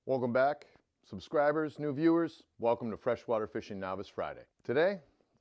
Welcome back, subscribers, new viewers. Welcome to Freshwater Fishing Novice Friday. Today,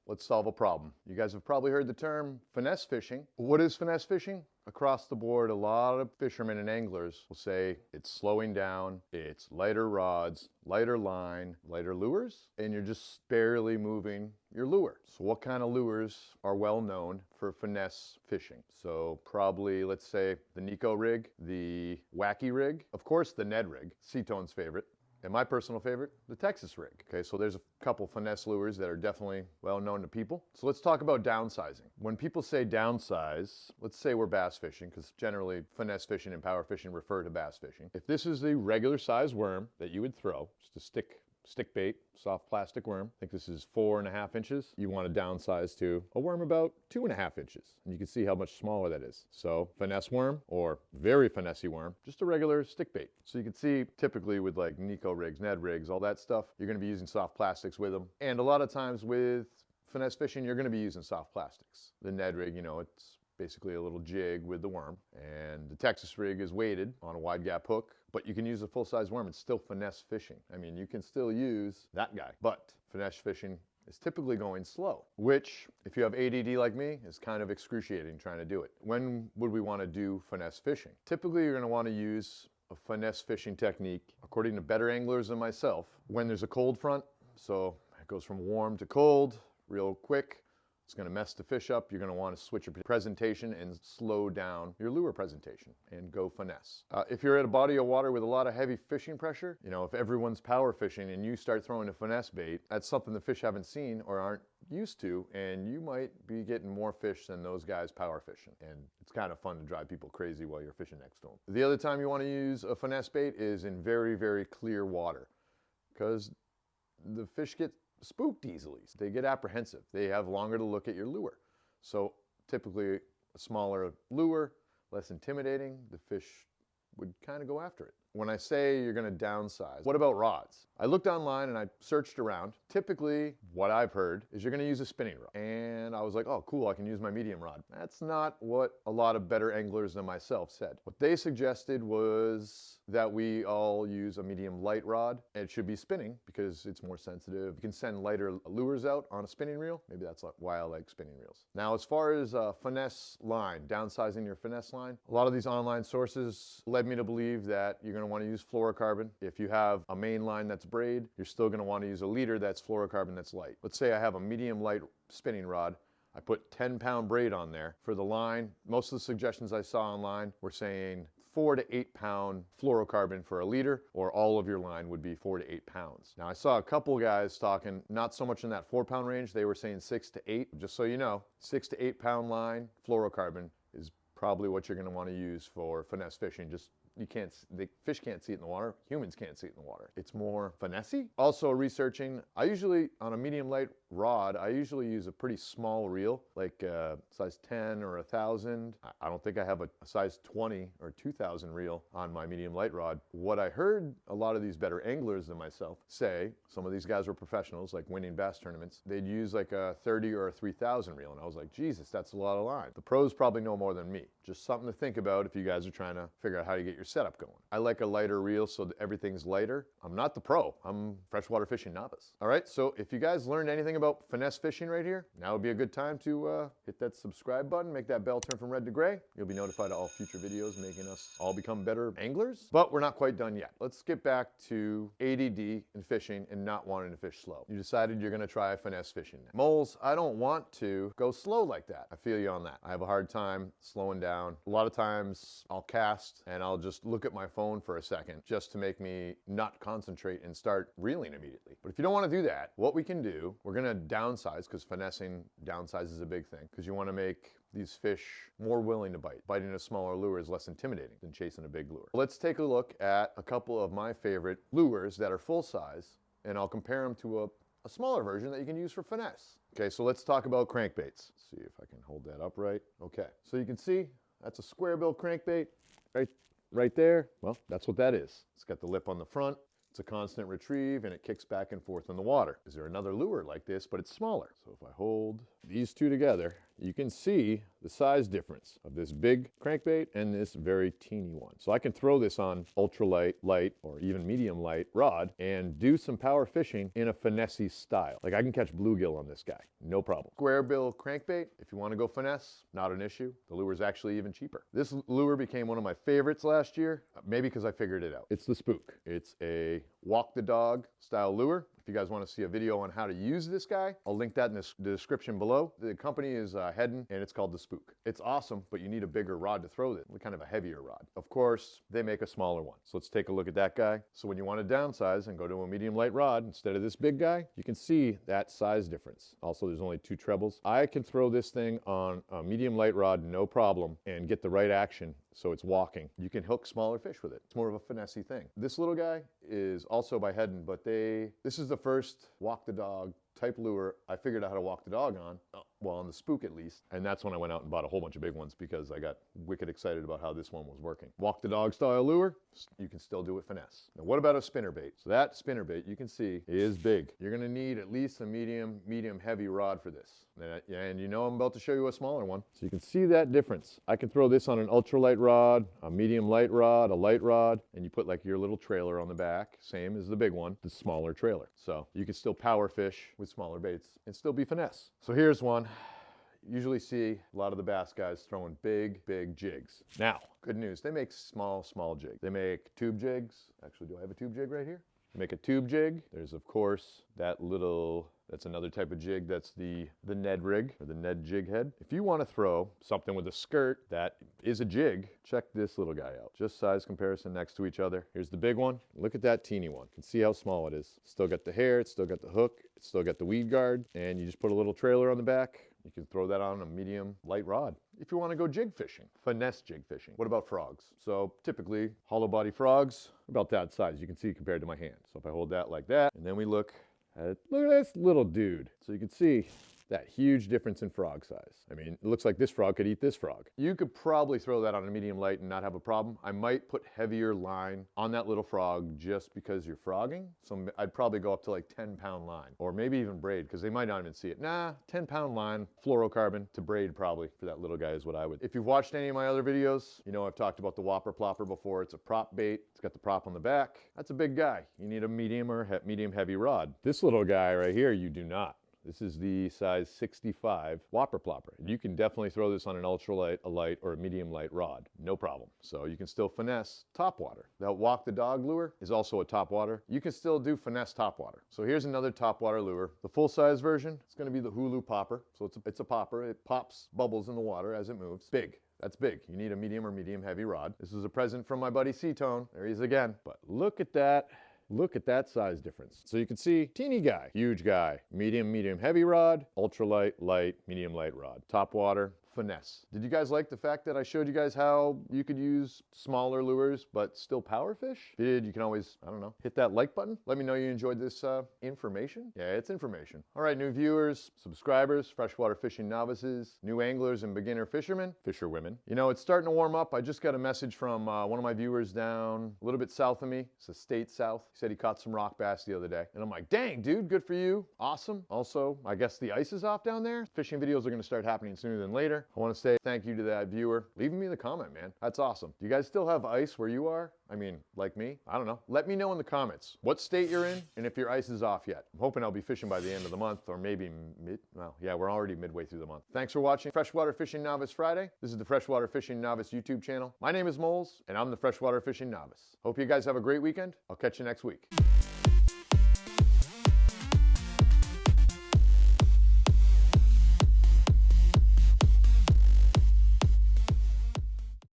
let's solve a problem. You guys have probably heard the term finesse fishing. What is finesse fishing? Across the board, a lot of fishermen and anglers will say it's slowing down, it's lighter rods, lighter line, lighter lures, and you're just barely moving your lure. So what kind of lures are well known for finesse fishing? So probably, let's say, the Nico rig, the Wacky rig, of course the Ned rig, Seatone's favorite, and my personal favorite, the Texas rig. Okay, so there's a couple finesse lures that are definitely well known to people. So let's talk about downsizing. When people say downsize, let's say we're bass fishing, because generally finesse fishing and power fishing refer to bass fishing. If this is the regular size worm that you would throw, just a stick bait, soft plastic worm. I think this is 4.5 inches. You want to downsize to a worm about 2.5 inches. And you can see how much smaller that is. So finesse worm or very finessey worm, just a regular stick bait. So you can see typically with like Nico rigs, Ned rigs, all that stuff, you're going to be using soft plastics with them. And a lot of times with finesse fishing, you're going to be using soft plastics. The Ned rig, you know, it's basically a little jig with the worm, and the Texas rig is weighted on a wide gap hook, but you can use a full-size worm. It's still finesse fishing. I mean, you can still use that guy, but finesse fishing is typically going slow, which if you have ADD like me is kind of excruciating trying to do it. When would we want to do finesse fishing? Typically you're going to want to use a finesse fishing technique, according to better anglers than myself, when there's a cold front. So it goes from warm to cold real quick. It's going to mess the fish up. You're going to want to switch your presentation and slow down your lure presentation and go finesse. If you're at a body of water with a lot of heavy fishing pressure, you know, if everyone's power fishing and you start throwing a finesse bait, that's something the fish haven't seen or aren't used to, and you might be getting more fish than those guys power fishing. And it's kind of fun to drive people crazy while you're fishing next to them. The other time you want to use a finesse bait is in very, very clear water, because the fish get spooked easily. They get apprehensive. They have longer to look at your lure. So typically a smaller lure, less intimidating, the fish would kind of go after it. When I say you're going to downsize, what about rods? I looked online and I searched around. Typically, what I've heard is you're going to use a spinning rod. And I was like, oh, cool, I can use my medium rod. That's not what a lot of better anglers than myself said. What they suggested was that we all use a medium light rod. And it should be spinning because it's more sensitive. You can send lighter lures out on a spinning reel. Maybe that's why I like spinning reels. Now, as far as finesse line, downsizing your finesse line, a lot of these online sources led me to believe that you're going to want to use fluorocarbon. If you have a main line that's braid, you're still going to want to use a leader that's fluorocarbon that's light. Let's say I have a medium light spinning rod. I put 10-pound braid on there. For the line, most of the suggestions I saw online were saying 4 to 8 pound fluorocarbon for a leader, or all of your line would be 4 to 8 pounds. Now I saw a couple guys talking not so much in that 4-pound range. They were saying 6 to 8. Just so you know, 6 to 8 pound line fluorocarbon is probably what you're going to want to use for finesse fishing. Just the fish can't see it in the water. Humans can't see it in the water. It's more finessey. Also researching, I usually, on a medium light rod, I usually use a pretty small reel, like size 10 or 1,000. I don't think I have a size 20 or 2,000 reel on my medium light rod. What I heard a lot of these better anglers than myself say, some of these guys were professionals, like winning bass tournaments, they'd use like a 30 or a 3,000 reel. And I was like, Jesus, that's a lot of line. The pros probably know more than me. Just something to think about if you guys are trying to figure out how to get your setup going. I like a lighter reel so that everything's lighter. I'm not the pro. I'm freshwater fishing novice. All right, so if you guys learned anything about finesse fishing right here, now would be a good time to hit that subscribe button, make that bell turn from red to gray. You'll be notified of all future videos making us all become better anglers. But we're not quite done yet. Let's get back to ADD and fishing and not wanting to fish slow. You decided you're gonna try finesse fishing now. Moles, I don't want to go slow like that. I feel you on that. I have a hard time slowing down. A lot of times I'll cast and I'll just look at my phone for a second just to make me not concentrate and start reeling immediately. But if you don't want to do that, what we can do, we're going to downsize, because finessing downsize is a big thing, because you want to make these fish more willing to bite. Biting a smaller lure is less intimidating than chasing a big lure. Let's take a look at a couple of my favorite lures that are full size, and I'll compare them to a smaller version that you can use for finesse. Okay, so let's talk about crankbaits. Let's see if I can hold that up right. Okay, so you can see that's a square bill crankbait right there. Well, that's what that is. It's got the lip on the front. It's a constant retrieve and it kicks back and forth in the water. Is there another lure like this, but it's smaller? So if I hold these two together, you can see the size difference of this big crankbait and this very teeny one. So I can throw this on ultralight, light, or even medium light rod and do some power fishing in a finesse style. Like I can catch bluegill on this guy, no problem. Square bill crankbait, if you want to go finesse, not an issue. The lure is actually even cheaper. This lure became one of my favorites last year, maybe because I figured it out. It's the Spook. It's a walk the dog style lure. If you guys want to see a video on how to use this guy, I'll link that in the description below. The company is Heddon, and it's called the Spook. It's awesome, but you need a bigger rod to throw it, kind of a heavier rod. Of course, they make a smaller one. So let's take a look at that guy. So when you want to downsize and go to a medium light rod instead of this big guy, you can see that size difference. Also, there's only 2 trebles. I can throw this thing on a medium light rod, no problem, and get the right action so it's walking. You can hook smaller fish with it. It's more of a finessey thing. This little guy is also by Heddon, but this is the first walk the dog type lure I figured out how to walk the dog on, well, on the Spook at least, and that's when I went out and bought a whole bunch of big ones because I got wicked excited about how this one was working. Walk the dog style lure, you can still do it finesse. Now what about a spinnerbait? So that spinnerbait, you can see, is big. You're gonna need at least a medium heavy rod for this. And you know I'm about to show you a smaller one. So you can see that difference. I can throw this on an ultralight rod, a medium light rod, a light rod, and you put like your little trailer on the back, same as the big one, the smaller trailer. So you can still power fish with smaller baits and still be finesse. So here's one. Usually see a lot of the bass guys throwing big jigs. Now, good news, they make small jigs. They make tube jigs. Actually, do I have a tube jig right here? They make a tube jig. There's of course that's another type of jig. That's the Ned rig, or the Ned jig head. If you want to throw something with a skirt that is a jig, check this little guy out. Just size comparison next to each other. Here's the big one. Look at that teeny one. You can see how small it is. Still got the hair, it's still got the hook, it's still got the weed guard, and you just put a little trailer on the back. You can throw that on a medium light rod. If you want to go jig fishing, finesse jig fishing. What about frogs? So typically hollow body frogs, about that size. You can see compared to my hand. So if I hold that like that, and then we look at this little dude. So you can see that huge difference in frog size. I mean, it looks like this frog could eat this frog. You could probably throw that on a medium light and not have a problem. I might put heavier line on that little frog just because you're frogging. So I'd probably go up to like 10-pound line, or maybe even braid, because they might not even see it. Nah, 10-pound line, fluorocarbon to braid probably for that little guy is what I would. If you've watched any of my other videos, you know I've talked about the Whopper Plopper before. It's a prop bait. It's got the prop on the back. That's a big guy. You need a medium or medium heavy rod. This little guy right here, you do not. This is the size 65 Whopper Plopper. You can definitely throw this on an ultralight, a light, or a medium light rod. No problem. So you can still finesse topwater. That walk the dog lure is also a topwater. You can still do finesse topwater. So here's another topwater lure. The full size version, it's gonna be the Hulu popper. So it's a popper. It pops bubbles in the water as it moves. Big. That's big. You need a medium or medium heavy rod. This is a present from my buddy C-Tone. There he is again. But look at that. Look at that size difference. So you can see teeny guy, huge guy, medium heavy rod, ultralight, light, medium light rod, topwater, finesse. Did you guys like the fact that I showed you guys how you could use smaller lures but still power fish? If you did, you can always, I don't know, hit that like button. Let me know you enjoyed this information. Yeah, it's information. All right, new viewers, subscribers, freshwater fishing novices, new anglers and beginner fishermen, fisherwomen. You know, it's starting to warm up. I just got a message from one of my viewers down a little bit south of me. It's a state south. He said he caught some rock bass the other day. And I'm like, dang, dude, good for you. Awesome. Also, I guess the ice is off down there. Fishing videos are gonna start happening sooner than later. I want to say thank you to that viewer. Leave me the comment, man. That's awesome. Do you guys still have ice where you are? I mean, like me? I don't know. Let me know in the comments what state you're in and if your ice is off yet. I'm hoping I'll be fishing by the end of the month, or maybe well, yeah, we're already midway through the month. Thanks for watching Freshwater Fishing Novice Friday. This is the Freshwater Fishing Novice YouTube channel. My name is Molez, and I'm the Freshwater Fishing Novice. Hope you guys have a great weekend. I'll catch you next week.